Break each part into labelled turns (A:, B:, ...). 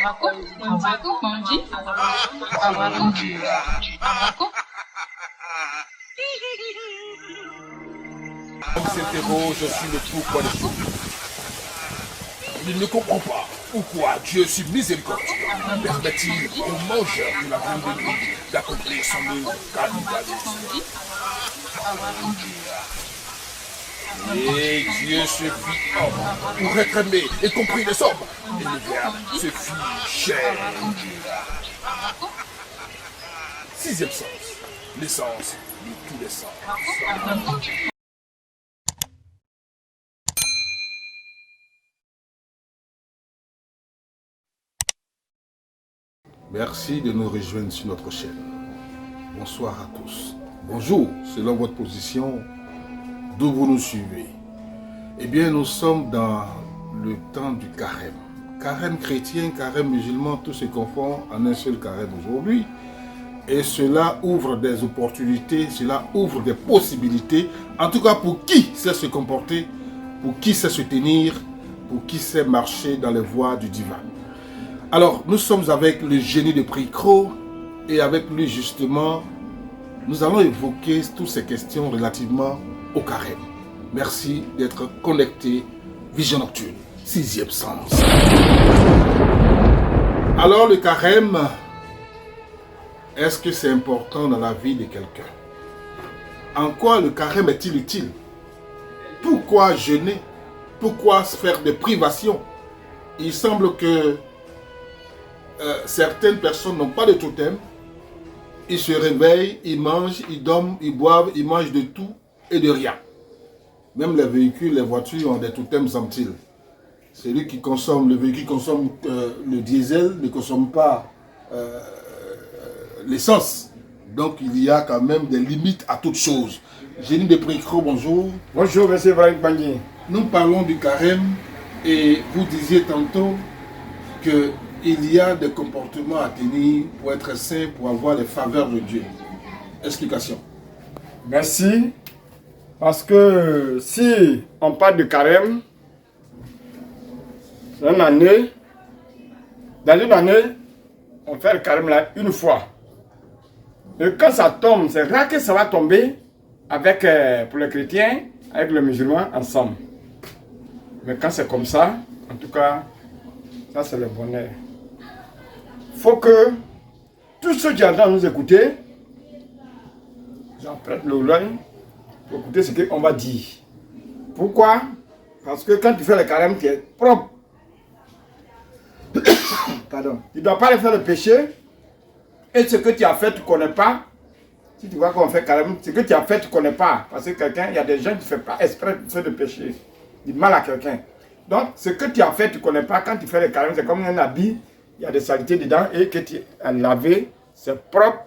A: On s'interroge sur le pourquoi des choses. Il ne comprend pas pourquoi Dieu si miséricordieux permet-il aux mangeurs de la viande de lui d'accomplir son œuvre cannibalisme. Et Dieu se fit homme pour réclamer et compris les hommes. Et le Verbe se fit chair. Sixième sens, l'essence de tous les sens. Merci de nous rejoindre sur notre chaîne. Bonsoir à tous. Bonjour, selon votre position, d'où vous nous suivez. Eh bien, nous sommes dans le temps du carême. Carême chrétien, carême musulman, tout se confond en un seul carême aujourd'hui. Et cela ouvre des opportunités, cela ouvre des possibilités. En tout cas, pour qui sait se comporter, pour qui sait se tenir, pour qui sait marcher dans les voies du divin. Alors, nous sommes avec le génie de Pricro et avec lui justement, nous allons évoquer toutes ces questions relativement au carême. Merci d'être connecté. Vision nocturne, sixième sens. Alors, le carême, est-ce que c'est important dans la vie de quelqu'un? En quoi le carême est-il utile? Pourquoi jeûner? Pourquoi faire des privations? Il semble que certaines personnes n'ont pas de totem. Ils se réveillent, ils mangent, ils dorment, ils boivent, ils mangent de tout et de rien. Même les véhicules, les voitures ont des totems, semble-t-il. Celui qui consomme, le véhicule consomme le diesel, ne consomme pas l'essence. Donc il y a quand même des limites à toute chose. Génie de Pricro, bonjour.
B: Bonjour, monsieur Franck Bagné.
A: Nous parlons du carême et vous disiez tantôt que il y a des comportements à tenir pour être saint, pour avoir les faveurs de Dieu. Explication.
B: Merci. Parce que si on parle de carême, dans une année, on fait le carême là une fois. Et quand ça tombe, c'est rare que ça va tomber avec, pour les chrétiens, avec les musulmans ensemble. Mais quand c'est comme ça, en tout cas, ça c'est le bonheur. Il faut que tous ceux qui entendent nous écouter, j'en prête l'oreille pour écouter ce qu'on va dire. Pourquoi? Parce que quand tu fais le carême, tu es propre. Pardon. Tu ne dois pas aller faire le péché. Et ce que tu as fait, tu ne connais pas. Si tu vois qu'on fait carême, ce que tu as fait, tu ne connais pas. Parce que quelqu'un, il y a des gens qui ne font pas exprès de faire le péché. Du mal à quelqu'un. Donc, ce que tu as fait, tu ne connais pas. Quand tu fais le carême, c'est comme un habit. Il y a des saletés dedans et que tu as lavé, c'est propre.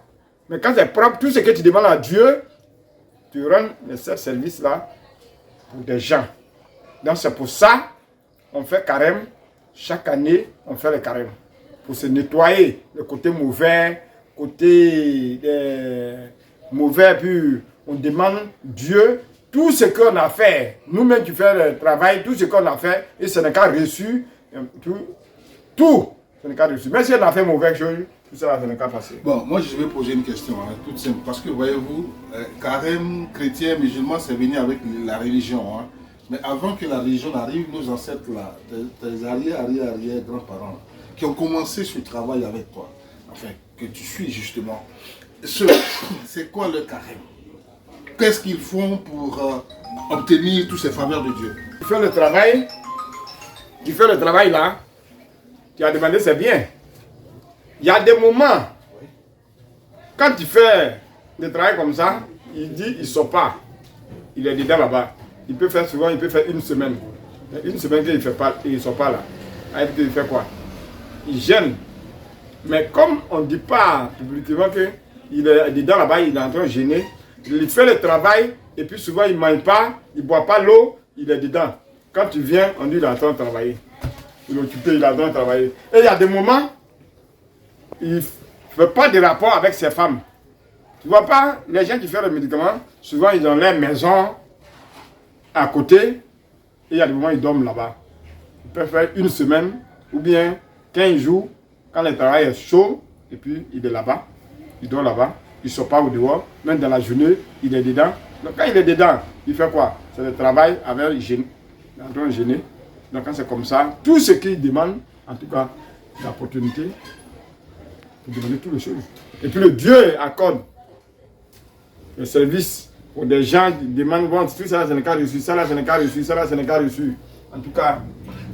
B: Mais quand c'est propre, tout ce que tu demandes à Dieu, tu rends ce service-là pour des gens. Donc c'est pour ça qu'on fait carême. Chaque année, on fait le carême. Pour se nettoyer le côté mauvais, puis on demande Dieu tout ce qu'on a fait. Nous-mêmes qui faisons le travail, tout ce qu'on a fait, et ce n'est qu'à reçu, tout. Ce n'est qu'à reçu. Mais si on a fait mauvais chose, tout ça, ce n'est qu'à passer.
A: Bon, moi je vais poser une question, toute simple. Parce que voyez-vous, carême chrétien, musulman, c'est venu avec la religion. Mais avant que la religion arrive, nos ancêtres là, tes arrière, grands-parents, qui ont commencé ce travail avec toi, enfin, que tu suis justement, c'est quoi le carême? Qu'est-ce qu'ils font pour obtenir toutes ces faveurs de Dieu?
B: Tu fais le travail là, tu as demandé, c'est bien. Il y a des moments, quand tu fais le travail comme ça, il dit, il ne sort pas. Il est dedans là-bas. Il peut faire souvent, il peut faire une semaine. Une semaine qu'il ne fait pas, il ne sort pas là. Alors, il fait quoi? Il gêne. Mais comme on ne dit pas publiquement qu'il est dedans là-bas, il est en train de gêner, il fait le travail et puis souvent il ne mange pas, il ne boit pas l'eau, il est dedans. Quand tu viens, on dit qu'il est en train de travailler. Il est occupé, il est en train de travailler. Et il y a des moments, il ne fait pas de rapport avec ses femmes. Tu vois pas, les gens qui font le médicament, souvent ils ont leur maison à côté et il y a des moments ils dorment là-bas. Ils peuvent faire une semaine ou bien 15 jours Quand le travail est chaud, et puis il est là-bas, il dort là-bas, il ne sort pas au dehors, même dans la journée, il est dedans. Donc quand il est dedans, il fait quoi? C'est le travail avec hygiène. Il est en train de gêner. Donc quand c'est comme ça, tout ce qu'il demande, en tout cas, l'opportunité, pour demander toutes les choses. Et puis le Dieu accorde le service pour des gens qui demandent, bon, tout ça, ce n'est pas reçu, ça là, ce n'est pas reçu, ça là, ce n'est pas reçu. En tout cas.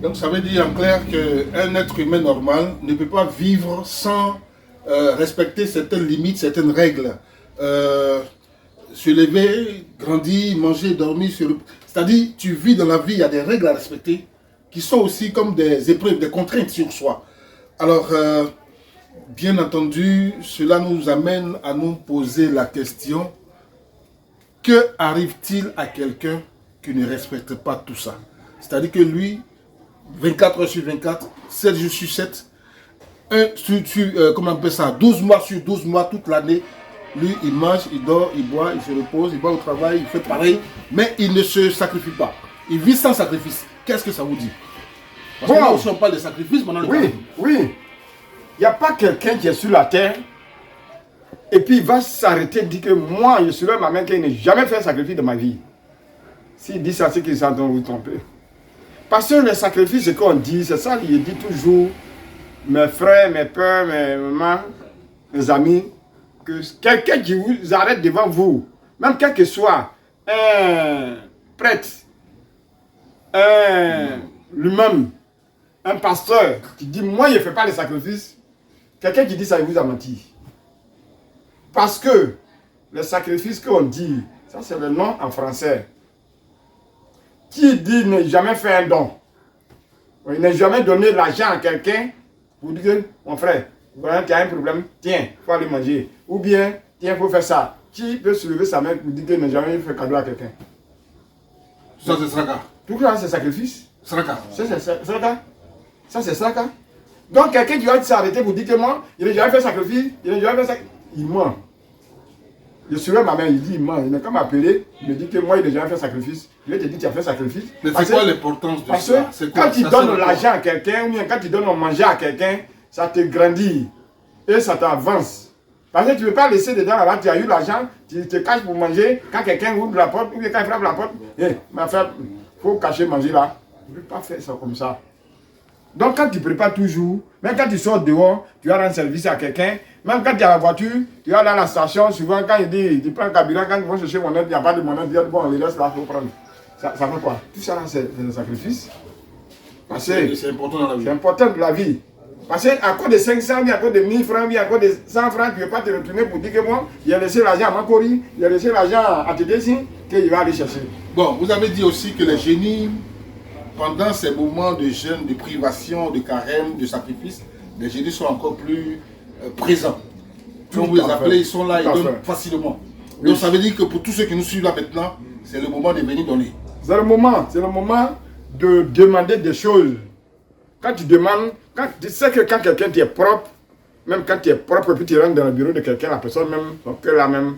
A: Donc ça veut dire en clair qu'un être humain normal ne peut pas vivre sans respecter certaines limites, certaines règles. Se lever, grandir, manger, dormir. C'est-à-dire, tu vis dans la vie, il y a des règles à respecter qui sont aussi comme des épreuves, des contraintes sur soi. Alors, bien entendu, cela nous amène à nous poser la question, que arrive-t-il à quelqu'un qui ne respecte pas tout ça? C'est-à-dire que lui, 24 heures sur 24, 7 jours sur 7, comment on appelle ça, 12 mois sur 12 mois, toute l'année, lui, il mange, il dort, il boit, il se repose, il va au travail, il fait pareil, mais il ne se sacrifie pas. Il vit sans sacrifice. Qu'est-ce que ça vous dit? Parce que là aussi, on parle de sacrifice, maintenant le
B: oui, oui. Il n'y a pas quelqu'un qui est sur la terre et puis il va s'arrêter et dire que moi, je suis là, ma mère, qui n'a jamais fait un sacrifice de ma vie. S'il dit ça, c'est qu'il s'entend vous tromper. Parce que le sacrifice, ce qu'on dit, c'est ça, il dit toujours, mes frères, mes pères, mes mamans, mes amis, que quelqu'un qui vous arrête devant vous, même quel que soit un prêtre, lui-même, un pasteur qui dit, moi, je ne fais pas les sacrifices, quelqu'un qui dit ça, il vous a menti. Parce que le sacrifice qu'on dit, ça c'est le nom en français. Qui dit ne jamais faire un don, il n'a jamais donné l'argent à quelqu'un pour dire que, mon frère, voilà, tu as un problème, tiens, il faut aller manger. Ou bien, tiens, il faut faire ça. Qui peut se lever sa main pour dire qu'il n'a jamais fait cadeau à quelqu'un?
A: Ça, c'est Sraka.
B: Tout ça, c'est sacrifice.
A: Sraka.
B: C'est Sraka. Ça, c'est Sraka. Donc, quelqu'un qui va s'arrêter pour dire que moi, il n'a jamais fait sacrifice, il n'a jamais fait sacrifice, il ment. Je suivais ma mère, il dit, il ment. Il n'a qu'à m'appeler, il me dit que moi, il n'a jamais fait sacrifice. Je vais te dire, tu as fait sacrifice.
A: Mais c'est quoi l'importance de ça?
B: Parce que quand tu donnes l'argent à quelqu'un, ou bien quand tu donnes à manger à quelqu'un, ça te grandit et ça t'avance. Parce que tu ne veux pas laisser dedans là-bas, tu as eu l'argent, tu te caches pour manger. Quand quelqu'un ouvre la porte, ou bien quand il frappe la porte, ma frère, il faut cacher manger là. Tu ne peux pas faire ça comme ça. Donc quand tu prépares toujours, même quand tu sors dehors, tu vas rendre service à quelqu'un. Même quand tu es à la voiture, tu vas dans la station, souvent quand il dit, tu prends le carburant, quand ils vont chercher mon aide, il n'y a pas de mon aide, bon, on les laisse là, il faut prendre. Ça fait quoi? Tout ça là, c'est un sacrifice.
A: C'est important dans la vie.
B: C'est important dans la vie. Parce qu'à cause de 500 000, à cause de 1000 francs, à cause de 100 francs, tu ne veux pas te retourner pour dire que moi, il a laissé l'argent à Makori, il a laissé l'argent à Tédési, qu'il va aller chercher.
A: Bon, vous avez dit aussi que les génies, pendant ces moments de jeûne, de privation, de carême, de sacrifice, les génies sont encore plus présents. Comme vous les appelez, ils sont là, ils donnent facilement. Oui. Donc ça veut dire que pour tous ceux qui nous suivent là maintenant, c'est le moment de venir donner.
B: C'est le moment de demander des choses. Quand tu demandes, tu sais que quand quelqu'un est propre, même quand tu es propre, puis tu rentres dans le bureau de quelqu'un, la personne même, son cœur là même,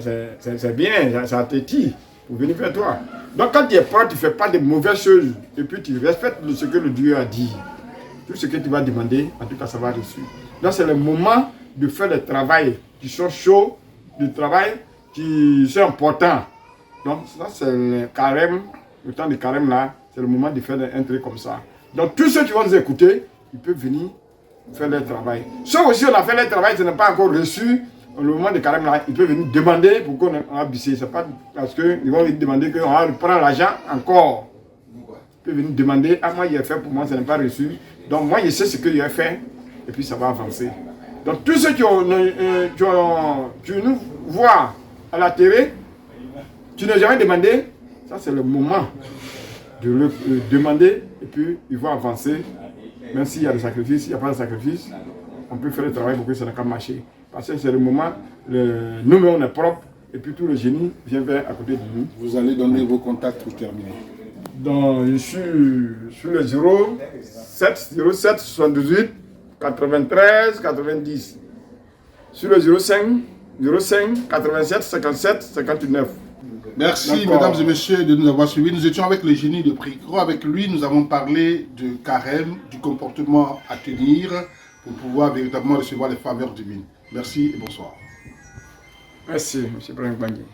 B: c'est bien, ça t'étire pour venir vers toi. Donc quand tu es propre, tu ne fais pas de mauvaises choses, et puis tu respectes ce que le Dieu a dit. Tout ce que tu vas demander, en tout cas, ça va reçu. Donc c'est le moment de faire le travail qui sont chauds, du travail qui sont importants. Donc ça c'est le carême, le temps de carême là, c'est le moment de faire un truc comme ça. Donc tous ceux qui vont nous écouter, ils peuvent venir faire leur travail. Sauf aussi on a fait leur travail, ce n'est pas encore reçu, au moment de carême là, ils peuvent venir demander pour qu'on a bissé. C'est pas parce qu'ils vont demander qu'on va prendre l'argent encore. Ils peuvent venir demander, ah moi il a fait pour moi, ce n'est pas reçu. Donc moi je sais ce que j'ai fait, et puis ça va avancer. Donc tous ceux qui nous voient à la télé, tu n'as jamais demandé, ça c'est le moment de le demander, et puis ils vont avancer. Même s'il y a des sacrifices, s'il n'y a pas de sacrifice, on peut faire le travail pour que ça n'a qu'à marcher. Parce que c'est le moment, nous-mêmes on est propre, et puis tout le génie vient vers à côté de nous.
A: Vous allez donner vos contacts pour terminer.
B: Donc je suis sur le 07 78 93 90. Sur le 05 87 57 59.
A: Merci mesdames et messieurs de nous avoir suivis. Nous étions avec le génie de Pricro. Avec lui, nous avons parlé de carême, du comportement à tenir pour pouvoir véritablement recevoir les faveurs divines. Merci et bonsoir.
B: Merci, M. Ibrahim Bangui.